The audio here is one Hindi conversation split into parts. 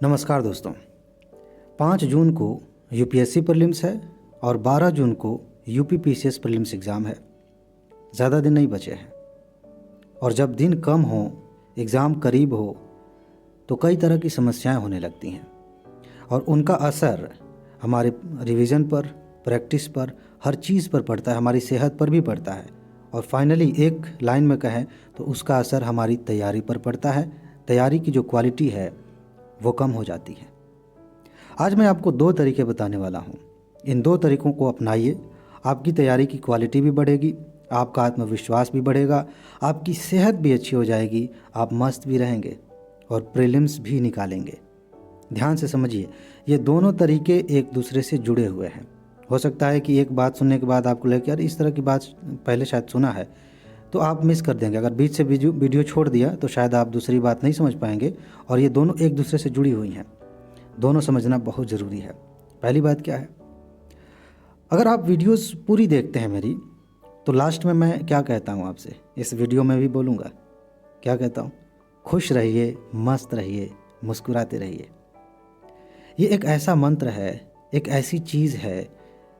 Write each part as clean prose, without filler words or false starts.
नमस्कार दोस्तों। 5 जून को यूपीएससी प्रीलिम्स है और 12 जून को यूपी पीसीएस प्रीलिम्स एग्ज़ाम है। ज़्यादा दिन नहीं बचे हैं और जब दिन कम हो, एग्ज़ाम करीब हो, तो कई तरह की समस्याएं होने लगती हैं और उनका असर हमारे रिवीजन पर, प्रैक्टिस पर, हर चीज़ पर पड़ता है, हमारी सेहत पर भी पड़ता है और फाइनली एक लाइन में कहें तो उसका असर हमारी तैयारी पर पड़ता है। तैयारी की जो क्वालिटी है वो कम हो जाती है। आज मैं आपको 2 तरीके बताने वाला हूँ। इन 2 तरीकों को अपनाइए, आपकी तैयारी की क्वालिटी भी बढ़ेगी, आपका आत्मविश्वास भी बढ़ेगा, आपकी सेहत भी अच्छी हो जाएगी, आप मस्त भी रहेंगे और प्रीलिम्स भी निकालेंगे। ध्यान से समझिए, ये दोनों तरीके एक दूसरे से जुड़े हुए हैं। हो सकता है कि एक बात सुनने के बाद आपको लगे कि यार इस तरह की बात पहले शायद सुना है, तो आप मिस कर देंगे। अगर बीच से वीडियो छोड़ दिया तो शायद आप दूसरी बात नहीं समझ पाएंगे और ये दोनों एक दूसरे से जुड़ी हुई हैं। दोनों समझना बहुत ज़रूरी है। पहली बात क्या है, अगर आप वीडियोस पूरी देखते हैं मेरी, तो लास्ट में मैं क्या कहता हूँ आपसे, इस वीडियो में भी बोलूँगा। क्या कहता हूँ? खुश रहिए, मस्त रहिए, मुस्कुराते रहिए। ये एक ऐसा मंत्र है, एक ऐसी चीज़ है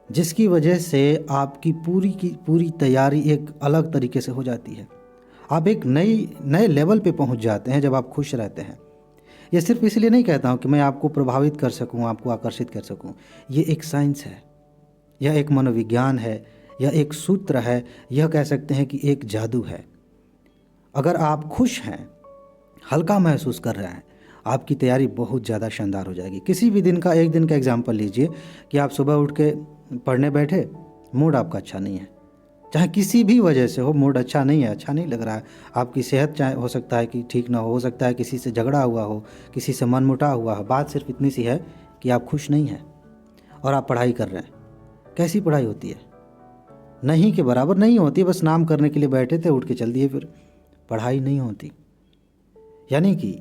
जिसकी वजह से आपकी पूरी की पूरी तैयारी एक अलग तरीके से हो जाती है। आप एक नए लेवल पे पहुंच जाते हैं जब आप खुश रहते हैं। ये सिर्फ इसलिए नहीं कहता हूं कि मैं आपको प्रभावित कर सकूं, आपको आकर्षित कर सकूं। ये एक साइंस है, यह एक मनोविज्ञान है, यह एक सूत्र है, यह कह सकते हैं कि एक जादू है। अगर आप खुश हैं, हल्का महसूस कर रहे हैं, आपकी तैयारी बहुत ज़्यादा शानदार हो जाएगी। किसी भी दिन का, एक दिन का एग्जाम्पल लीजिए कि आप सुबह उठ के पढ़ने बैठे, मूड आपका अच्छा नहीं है, चाहे किसी भी वजह से हो, मूड अच्छा नहीं है, अच्छा नहीं लग रहा है, आपकी सेहत चाहे हो सकता है कि ठीक ना हो सकता है किसी से झगड़ा हुआ हो, किसी से मनमुटाव हुआ हो। बात सिर्फ इतनी सी है कि आप खुश नहीं हैं और आप पढ़ाई कर रहे हैं। कैसी पढ़ाई होती है? नहीं के बराबर नहीं होती, बस नाम करने के लिए बैठे थे, उठ के चल दिए, फिर पढ़ाई नहीं होती। यानी कि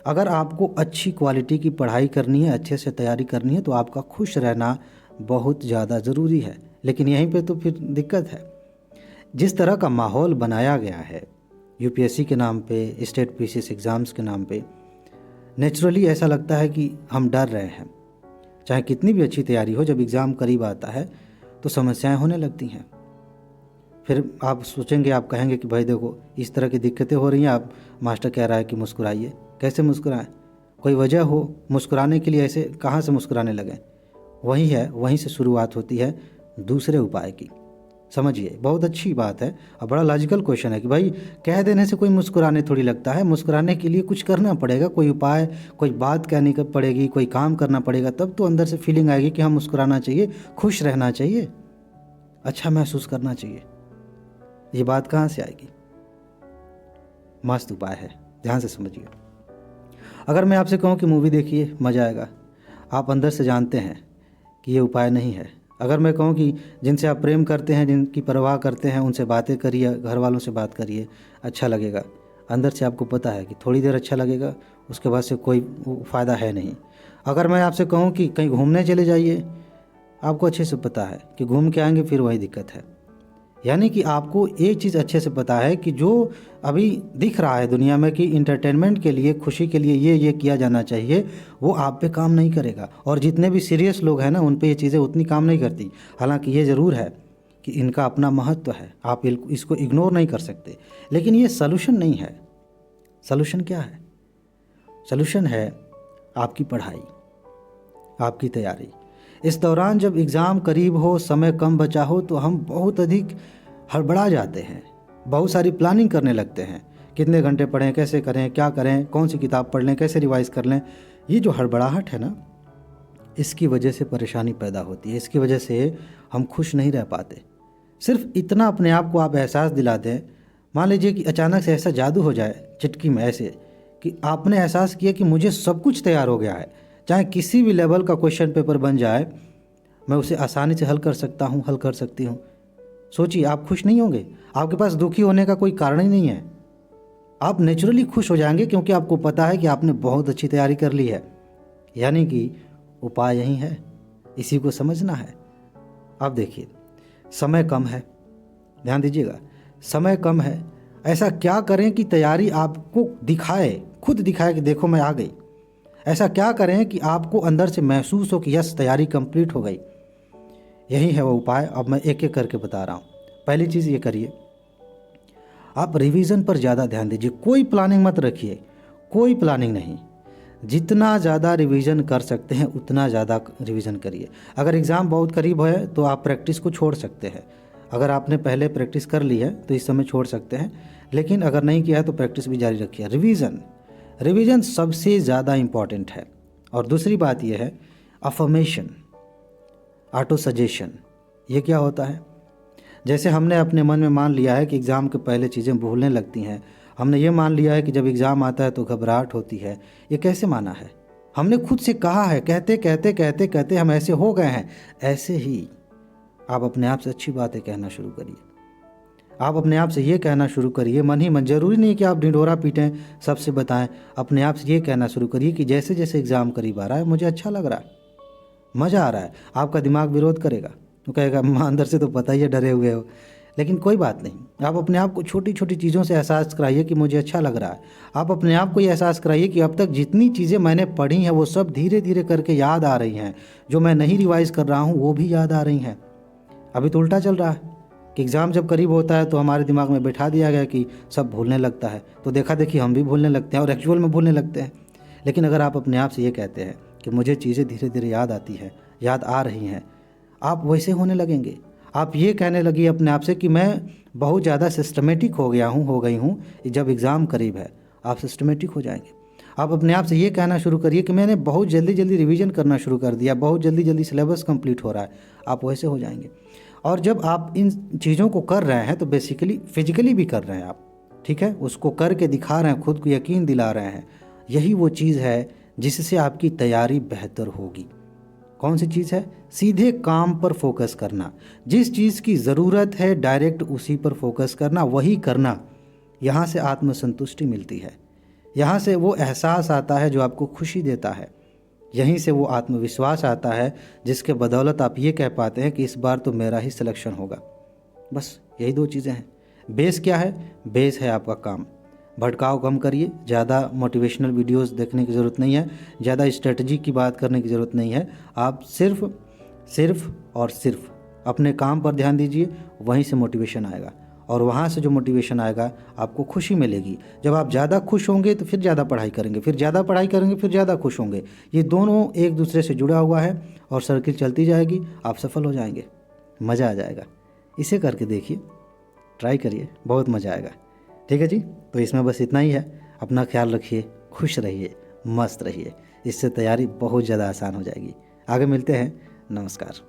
अगर आपको अच्छी क्वालिटी की पढ़ाई करनी है, अच्छे से तैयारी करनी है, तो आपका खुश रहना बहुत ज़्यादा ज़रूरी है। लेकिन यहीं पे तो फिर दिक्कत है। जिस तरह का माहौल बनाया गया है यूपीएससी के नाम पे, स्टेट पीसीएस एग्ज़ाम्स के नाम पे, नेचुरली ऐसा लगता है कि हम डर रहे हैं। चाहे कितनी भी अच्छी तैयारी हो, जब एग्ज़ाम करीब आता है तो समस्याएं होने लगती हैं। फिर आप सोचेंगे, आप कहेंगे कि भाई देखो इस तरह की दिक्कतें हो रही हैं, आप मास्टर कह रहा है कि मुस्कुराइए। कैसे मुस्कुराएं? कोई वजह हो मुस्कुराने के लिए, ऐसे कहाँ से मुस्कुराने लगें? वही है, वहीं से शुरुआत होती है दूसरे उपाय की। समझिए, बहुत अच्छी बात है और बड़ा लॉजिकल क्वेश्चन है कि भाई कह देने से कोई मुस्कुराने थोड़ी लगता है। मुस्कुराने के लिए कुछ करना पड़ेगा, कोई उपाय, कोई बात कहनी पड़ेगी, कोई काम करना पड़ेगा, तब तो अंदर से फीलिंग आएगी कि हाँ मुस्कुराना चाहिए, खुश रहना चाहिए, अच्छा महसूस करना चाहिए। ये बात कहाँ से आएगी? मस्त उपाय है, ध्यान से समझिए। अगर मैं आपसे कहूँ कि मूवी देखिए, मज़ा आएगा, आप अंदर से जानते हैं कि ये उपाय नहीं है। अगर मैं कहूँ कि जिनसे आप प्रेम करते हैं, जिनकी परवाह करते हैं, उनसे बातें करिए, घर वालों से बात करिए, अच्छा लगेगा। अंदर से आपको पता है कि थोड़ी देर अच्छा लगेगा, उसके बाद से कोई फ़ायदा है नहीं। अगर मैं आपसे कहूँ कि कहीं घूमने चले जाइए, आपको अच्छे से पता है कि घूम के आएंगे फिर वही दिक्कत है। यानी कि आपको एक चीज़ अच्छे से पता है कि जो अभी दिख रहा है दुनिया में कि इंटरटेनमेंट के लिए, खुशी के लिए ये किया जाना चाहिए, वो आप पे काम नहीं करेगा। और जितने भी सीरियस लोग हैं ना, उन पे ये चीज़ें उतनी काम नहीं करती। हालांकि ये ज़रूर है कि इनका अपना महत्व है, आप इसको इग्नोर नहीं कर सकते, लेकिन ये सलूशन नहीं है। सलूशन क्या है? सलूशन है आपकी पढ़ाई, आपकी तैयारी। इस दौरान जब एग्ज़ाम करीब हो, समय कम बचा हो, तो हम बहुत अधिक हड़बड़ा जाते हैं, बहुत सारी प्लानिंग करने लगते हैं। कितने घंटे पढ़ें, कैसे करें, क्या करें, कौन सी किताब पढ़ लें, कैसे रिवाइज़ कर लें। ये जो हड़बड़ाहट है ना, इसकी वजह से परेशानी पैदा होती है, इसकी वजह से हम खुश नहीं रह पाते। सिर्फ इतना अपने आप को आप एहसास दिला दें, मान लीजिए कि अचानक से ऐसा जादू हो जाए चुटकी में, ऐसे कि आपने एहसास किया कि मुझे सब कुछ तैयार हो गया है, चाहे किसी भी लेवल का क्वेश्चन पेपर बन जाए, मैं उसे आसानी से हल कर सकता हूँ, हल कर सकती हूँ। सोचिए, आप खुश नहीं होंगे? आपके पास दुखी होने का कोई कारण ही नहीं है। आप नेचुरली खुश हो जाएंगे क्योंकि आपको पता है कि आपने बहुत अच्छी तैयारी कर ली है। यानी कि उपाय यही है, इसी को समझना है। अब देखिए, समय कम है, ध्यान दीजिएगा, समय कम है। ऐसा क्या करें कि तैयारी आपको दिखाए, खुद दिखाए कि देखो मैं आ गई। ऐसा क्या करें कि आपको अंदर से महसूस हो कि यस तैयारी कंप्लीट हो गई। यही है वो उपाय। अब मैं एक एक करके बता रहा हूँ। पहली चीज़ ये करिए, आप रिवीजन पर ज़्यादा ध्यान दीजिए। कोई प्लानिंग मत रखिए, कोई प्लानिंग नहीं। जितना ज़्यादा रिवीजन कर सकते हैं उतना ज़्यादा रिवीजन करिए। अगर एग्ज़ाम बहुत करीब है तो आप प्रैक्टिस को छोड़ सकते हैं। अगर आपने पहले प्रैक्टिस कर ली है तो इस समय छोड़ सकते हैं, लेकिन अगर नहीं किया है तो प्रैक्टिस भी जारी रखिए। रिवीजन सबसे ज़्यादा इम्पॉर्टेंट है। और दूसरी बात यह है अफर्मेशन, ऑटो सजेशन। ये क्या होता है? जैसे हमने अपने मन में मान लिया है कि एग्ज़ाम के पहले चीज़ें भूलने लगती हैं, हमने ये मान लिया है कि जब एग्ज़ाम आता है तो घबराहट होती है। ये कैसे माना है? हमने खुद से कहा है, कहते कहते कहते कहते हम ऐसे हो गए हैं। ऐसे ही आप अपने आप से अच्छी बातें कहना शुरू करिए। आप अपने आप से ये कहना शुरू करिए, मन ही मन। ज़रूरी नहीं कि आप ढिंढोरा पीटें, सबसे बताएं। अपने आप से ये कहना शुरू करिए कि जैसे जैसे एग्ज़ाम करीब आ रहा है मुझे अच्छा लग रहा है, मज़ा आ रहा है। आपका दिमाग विरोध करेगा, वो कहेगा अंदर से तो पता ही है डरे हुए हो। लेकिन कोई बात नहीं, आप अपने आप को छोटी छोटी चीज़ों से एहसास कराइए कि मुझे अच्छा लग रहा है। आप अपने आप को ये एहसास कराइए कि अब तक जितनी चीज़ें मैंने पढ़ी हैं वो सब धीरे धीरे करके याद आ रही हैं। जो मैं नहीं रिवाइज़ कर रहा हूँ वो भी याद आ रही हैं। अभी तो उल्टा चल रहा है कि एग्ज़ाम जब करीब होता है तो हमारे दिमाग में बैठा दिया गया कि सब भूलने लगता है, तो देखा देखी हम भी भूलने लगते हैं और एक्चुअल में भूलने लगते हैं। लेकिन अगर आप अपने आप से ये कहते हैं कि मुझे चीज़ें धीरे धीरे याद आती हैं, याद आ रही हैं, आप वैसे होने लगेंगे। आप ये कहने लगिए अपने आप से कि मैं बहुत ज़्यादा सिस्टमेटिक हो गया हूँ, हो गई हूँ। जब एग्ज़ाम करीब है आप सिस्टमेटिक हो जाएंगे। आप अपने आप से ये कहना शुरू करिए कि मैंने बहुत जल्दी जल्दी रिवीजन करना शुरू कर दिया, बहुत जल्दी जल्दी सिलेबस कंप्लीट हो रहा है। आप वैसे हो जाएंगे। और जब आप इन चीज़ों को कर रहे हैं तो बेसिकली फिजिकली भी कर रहे हैं आप, ठीक है, उसको करके दिखा रहे हैं, खुद को यकीन दिला रहे हैं। यही वो चीज़ है जिससे आपकी तैयारी बेहतर होगी। कौन सी चीज़ है? सीधे काम पर फोकस करना। जिस चीज़ की ज़रूरत है डायरेक्ट उसी पर फोकस करना, वही करना। यहाँ से आत्मसंतुष्टि मिलती है, यहाँ से वो एहसास आता है जो आपको खुशी देता है, यहीं से वो आत्मविश्वास आता है जिसके बदौलत आप ये कह पाते हैं कि इस बार तो मेरा ही सिलेक्शन होगा। बस यही दो चीज़ें हैं। बेस क्या है? बेस है आपका काम। भटकाव कम करिए। ज़्यादा मोटिवेशनल वीडियोस देखने की ज़रूरत नहीं है, ज़्यादा स्ट्रेटजी की बात करने की ज़रूरत नहीं है। आप सिर्फ और सिर्फ अपने काम पर ध्यान दीजिए, वहीं से मोटिवेशन आएगा। और वहाँ से जो मोटिवेशन आएगा आपको खुशी मिलेगी। जब आप ज़्यादा खुश होंगे तो फिर ज़्यादा पढ़ाई करेंगे, फिर ज़्यादा पढ़ाई करेंगे, फिर ज़्यादा खुश होंगे। ये दोनों एक दूसरे से जुड़ा हुआ है और सर्किल चलती जाएगी। आप सफल हो जाएंगे, मज़ा आ जाएगा। इसे करके देखिए, ट्राई करिए, बहुत मज़ा आएगा। ठीक है जी, तो इसमें बस इतना ही है। अपना ख्याल रखिए, खुश रहिए, मस्त रहिए। इससे तैयारी बहुत ज़्यादा आसान हो जाएगी। आगे मिलते हैं। नमस्कार।